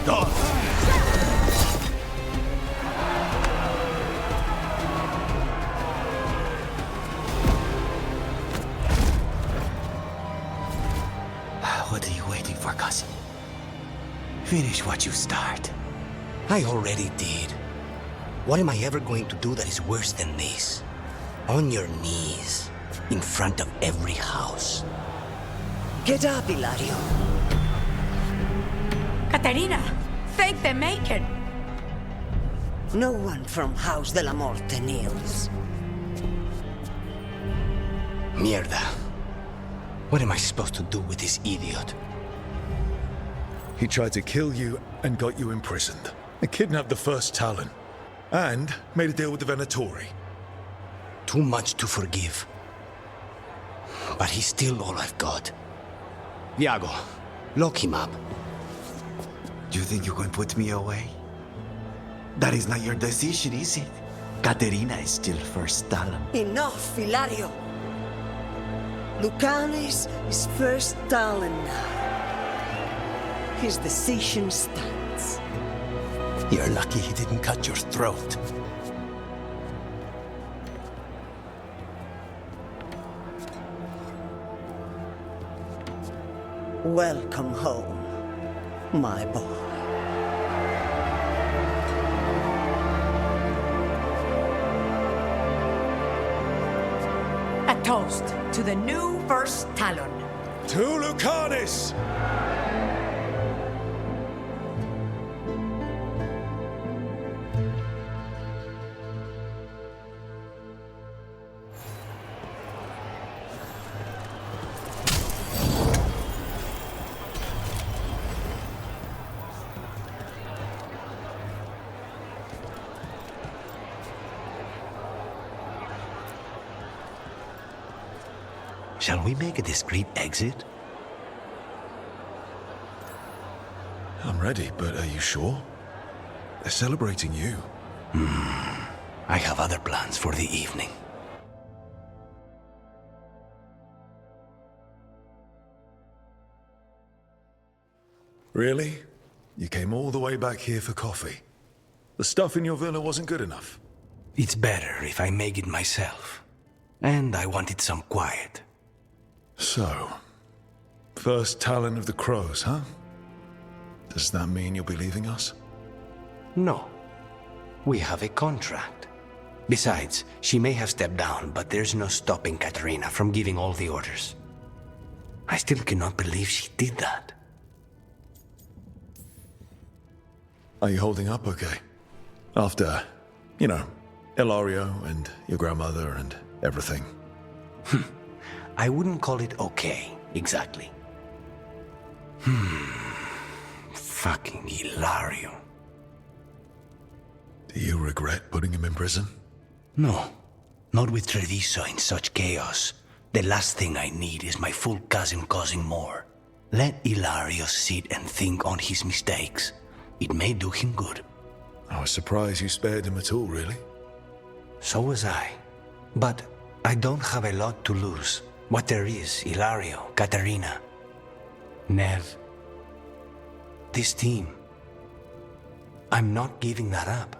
Done. What are you waiting for, cousin? Finish what you start. I already did. What am I ever going to do that is worse than this? On your knees, in front of every house. Get up, Hilario. Caterina, thank the Maker. No one from House de la Morte kneels. Mierda. What am I supposed to do with this idiot? He tried to kill you and got you imprisoned. And kidnapped the first Talon. And made a deal with the Venatori. Too much to forgive. But he's still all I've got. Iago, lock him up. You think you can put me away? That is not your decision, is it? Caterina is still first Talon. Enough, Hilario. Lucanes is first Talon now. His decision stands. You're lucky he didn't cut your throat. Welcome home, my boy. A toast to the new First Talon. To Lucanis! Shall we make a discreet exit? I'm ready, but are you sure? They're celebrating you. I have other plans for the evening. Really? You came all the way back here for coffee? The stuff in your villa wasn't good enough? It's better if I make it myself. And I wanted some quiet. So, first Talon of the Crows, huh? Does that mean you'll be leaving us? No. We have a contract. Besides, she may have stepped down, but there's no stopping Caterina from giving all the orders. I still cannot believe she did that. Are you holding up okay? After, you know, Ilario and your grandmother and everything. I wouldn't call it okay, exactly. Fucking Hilario. Do you regret putting him in prison? No, not with Treviso in such chaos. The last thing I need is my full cousin causing more. Let Hilario sit and think on his mistakes. It may do him good. I was surprised you spared him at all, really. So was I. But I don't have a lot to lose. What there is, Hilario, Caterina, Nev. This team. I'm not giving that up.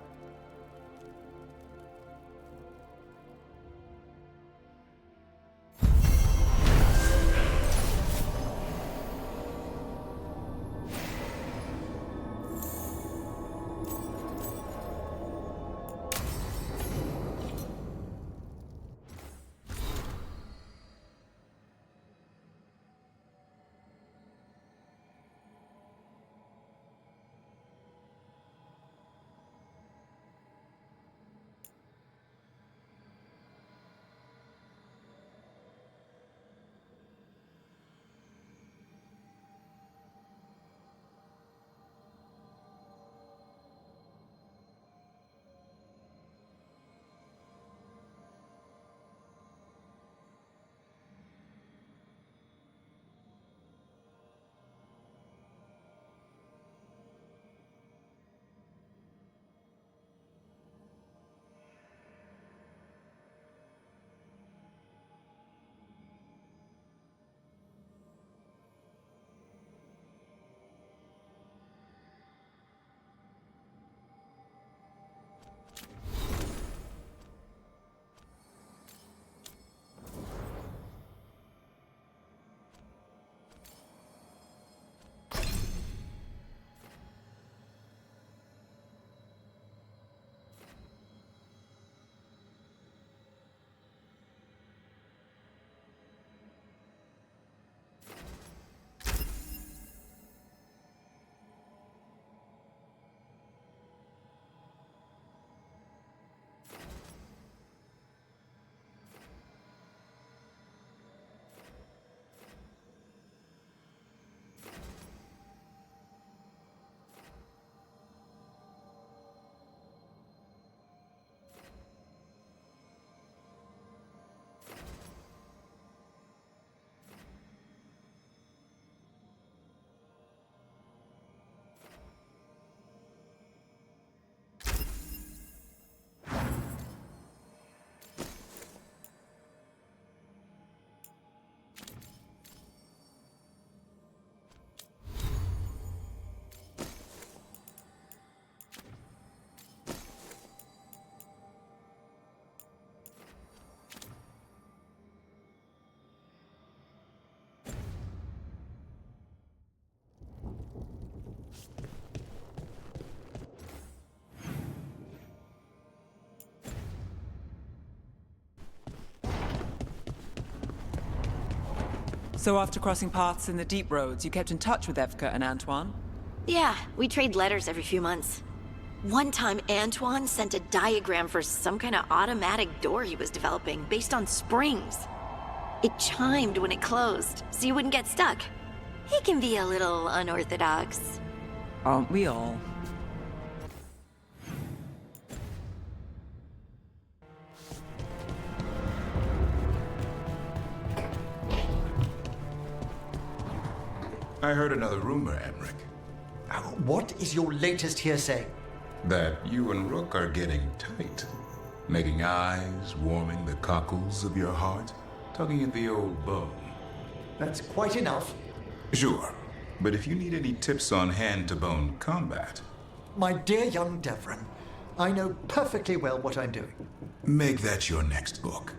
So after crossing paths in the deep roads, you kept in touch with Evka and Antoine? Yeah, we trade letters every few months. One time, Antoine sent a diagram for some kind of automatic door he was developing based on springs. It chimed when it closed, so you wouldn't get stuck. He can be a little unorthodox. Aren't we all? I heard another rumor, Emmerich. What is your latest hearsay? That you and Rook are getting tight. Making eyes, warming the cockles of your heart, tugging at the old bone. That's quite enough. Sure, but if you need any tips on hand-to-bone combat... My dear young Devran, I know perfectly well what I'm doing. Make that your next book.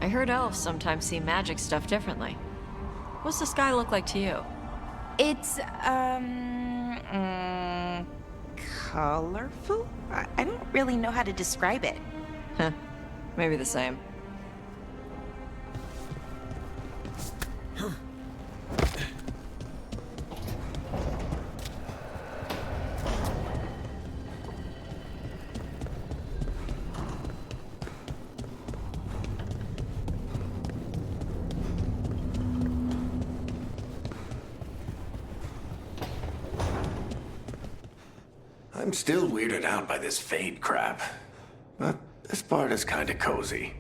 I heard elves sometimes see magic stuff differently. What's the sky look like to you? It's, colorful? I don't really know how to describe it. Heh, maybe the same. I'm still weirded out by this fade crap. But this part is kinda cozy.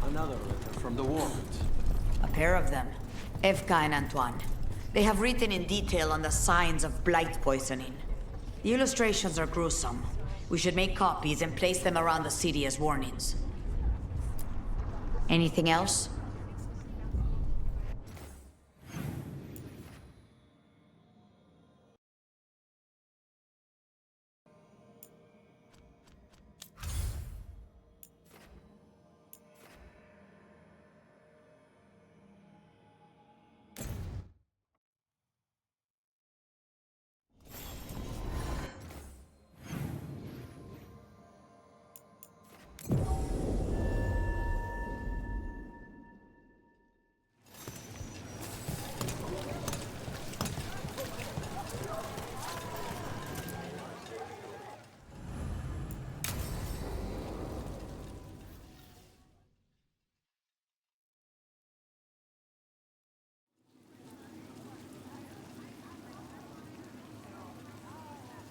Another letter from the Wardens. A pair of them. Evka and Antoine. They have written in detail on the signs of blight poisoning. The illustrations are gruesome. We should make copies and place them around the city as warnings. Anything else?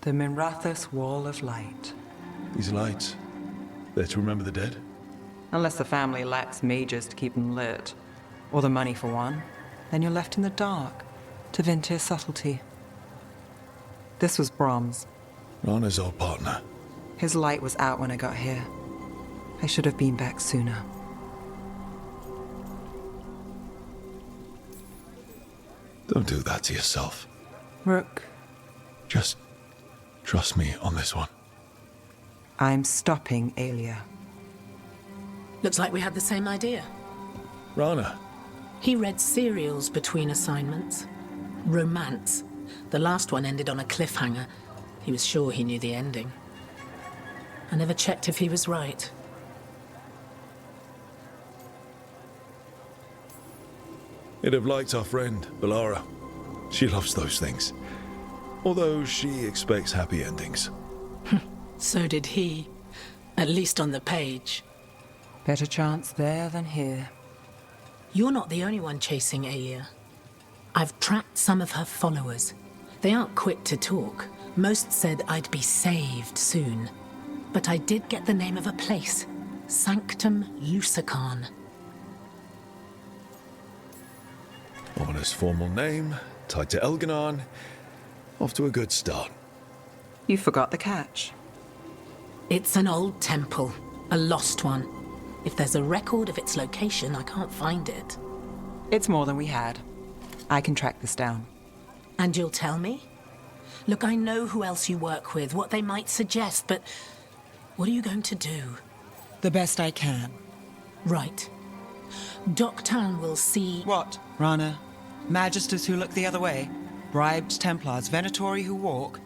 The Minrathous Wall of Light. These lights, they're to remember the dead? Unless the family lacks mages to keep them lit, or the money for one, then you're left in the dark to Vintir's subtlety. This was Brahms. Rana's old partner. His light was out when I got here. I should have been back sooner. Don't do that to yourself. Rook, Just trust me on this one. I'm stopping Aelia. Looks like we had the same idea. Rana. He read serials between assignments. Romance. The last one ended on a cliffhanger. He was sure he knew the ending. I never checked if he was right. It'd have liked our friend, Balara. She loves those things. Although she expects happy endings. So did he. At least on the page. Better chance there than here. You're not the only one chasing Alia. I've tracked some of her followers. They aren't quick to talk. Most said I'd be saved soon. But I did get the name of a place. Sanctum Lucican. Ominous formal name, tied to Elganon. Off to a good start. You forgot the catch. It's an old temple. A lost one. If there's a record of its location, I can't find it. It's more than we had. I can track this down. And you'll tell me? Look, I know who else you work with, what they might suggest, but what are you going to do? The best I can. Right. Doctown will see... What, Rana? Magisters who look the other way? Bribed Templars, Venatori who walk?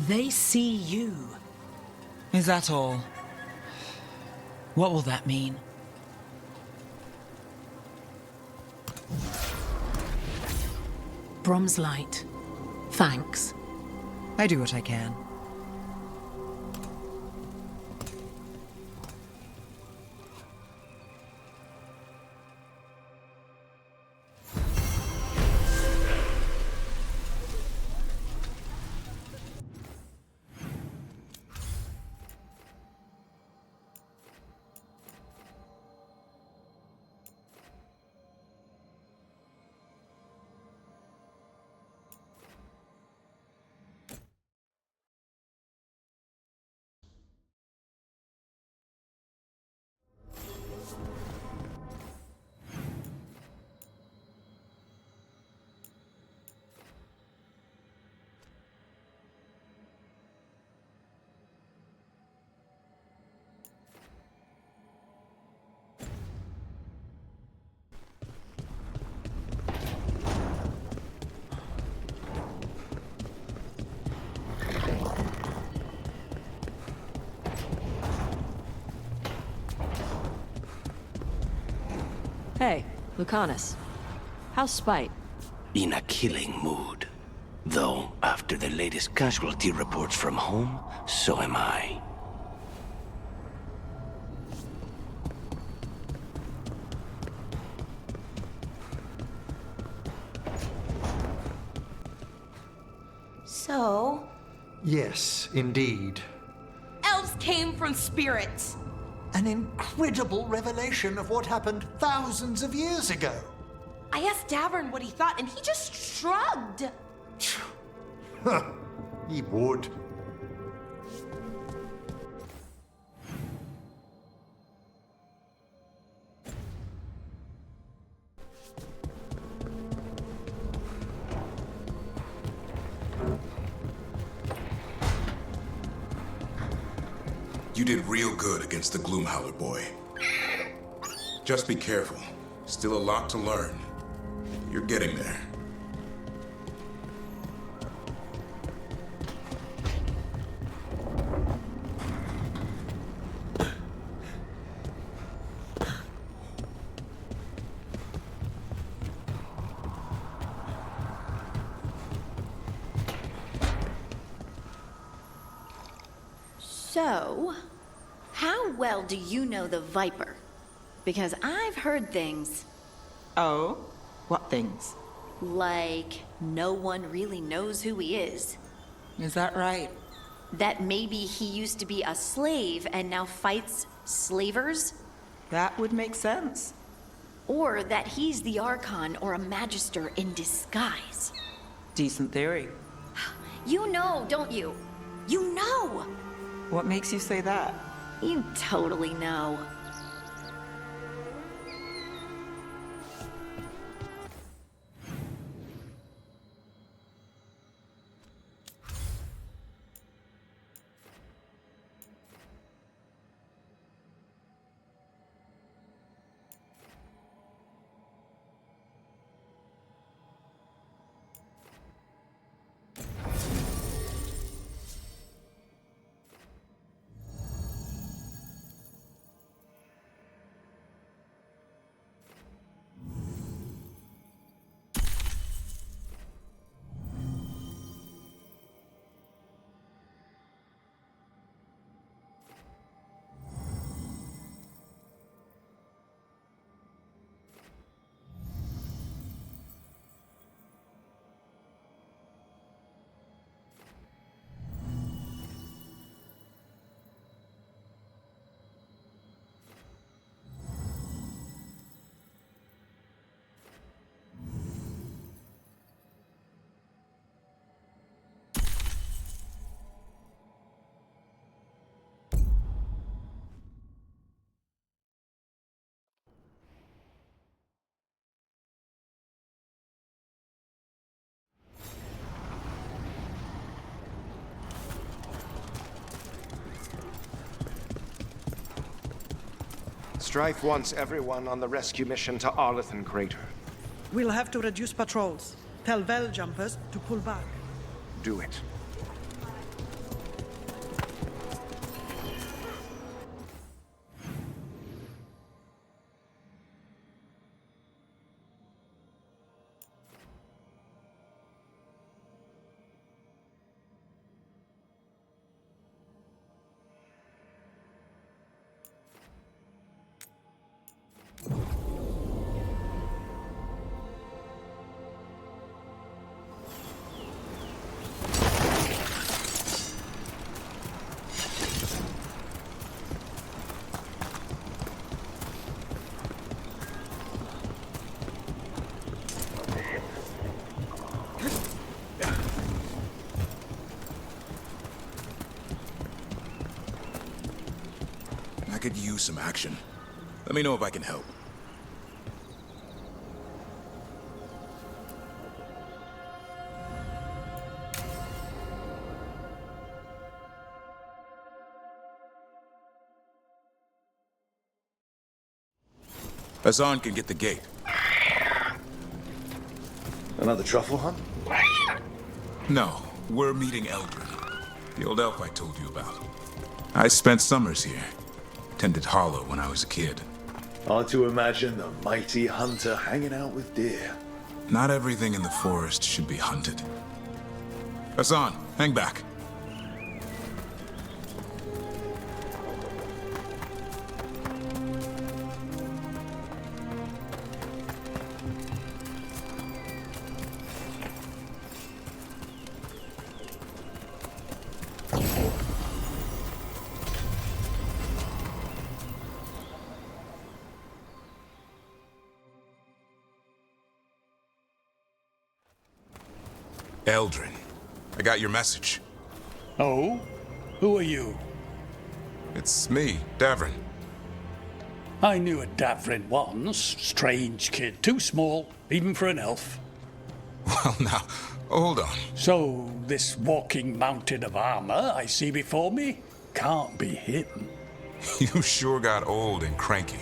They see you. Is that all? What will that mean? Brom's light. Thanks. I do what I can. Hey, Lucanus. How's Spite? In a killing mood. Though, after the latest casualty reports from home, so am I. So? Yes, indeed. Elves came from spirits! An incredible revelation of what happened thousands of years ago. I asked Davern what he thought, and he just shrugged. He would. You did real good against the Gloomhowler boy. Just be careful. Still a lot to learn. You're getting there. So, how well do you know the Viper? Because I've heard things. Oh? What things? Like, no one really knows who he is. Is that right? That maybe he used to be a slave and now fights slavers? That would make sense. Or that he's the Archon or a Magister in disguise. Decent theory. You know, don't you? You know! What makes you say that? You totally know. Strife wants everyone on the rescue mission to Arlethan Crater. We'll have to reduce patrols. Tell Vel jumpers to pull back. Do it. I could use some action. Let me know if I can help. Hassan can get the gate. Another truffle hunt? No, we're meeting Eldrin, the old elf I told you about. I spent summers here. Tended Hollow when I was a kid. Hard to imagine the mighty hunter hanging out with deer. Not everything in the forest should be hunted. Hassan, hang back. Eldrin, I got your message. Oh? Who are you? It's me, Davrin. I knew a Davrin once. Strange kid. Too small, even for an elf. Well, now, hold on. So, this walking mountain of armor I see before me can't be him. You sure got old and cranky.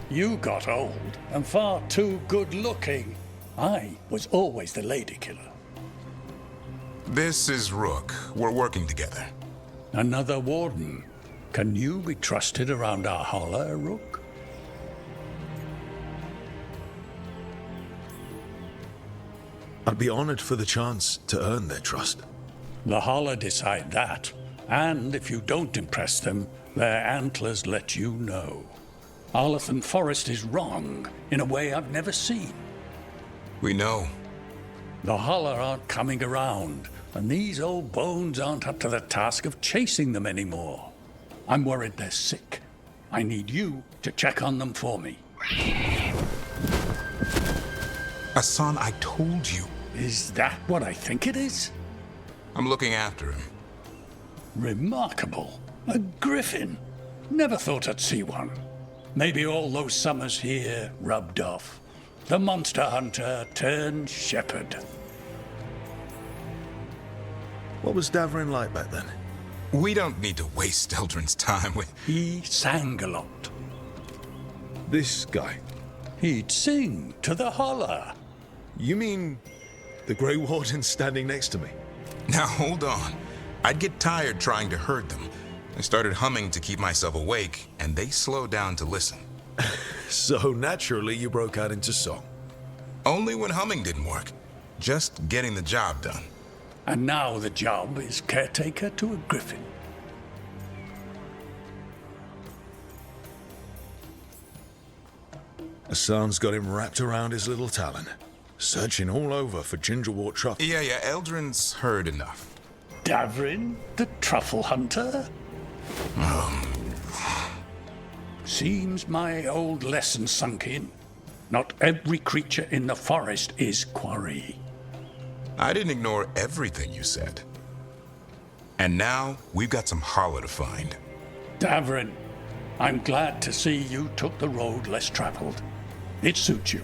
You got old and far too good looking. I was always the lady killer. This is Rook. We're working together. Another Warden. Can you be trusted around our holler, Rook? I'd be honored for the chance to earn their trust. The holler decide that. And if you don't impress them, their antlers let you know. Arlethan Forest is wrong in a way I've never seen. We know. The holler aren't coming around, and these old bones aren't up to the task of chasing them anymore. I'm worried they're sick. I need you to check on them for me. Hassan, I told you. Is that what I think it is? I'm looking after him. Remarkable. A griffin. Never thought I'd see one. Maybe all those summers here rubbed off. The monster hunter turned shepherd. What was Davrin like back then? We don't need to waste Eldrin's time with... He sang a lot. This guy? He'd sing to the holler. You mean the Grey Warden standing next to me? Now hold on. I'd get tired trying to herd them. I started humming to keep myself awake, and they slowed down to listen. So naturally you broke out into song. Only when humming didn't work. Just getting the job done. And now the job is caretaker to a griffin. Hassan's got him wrapped around his little talon, searching all over for gingerwort truffle. Yeah, Eldrin's heard enough. Davrin, the truffle hunter? Seems my old lesson sunk in. Not every creature in the forest is quarry. I didn't ignore everything you said. And now, we've got some holler to find. Davrin, I'm glad to see you took the road less traveled. It suits you.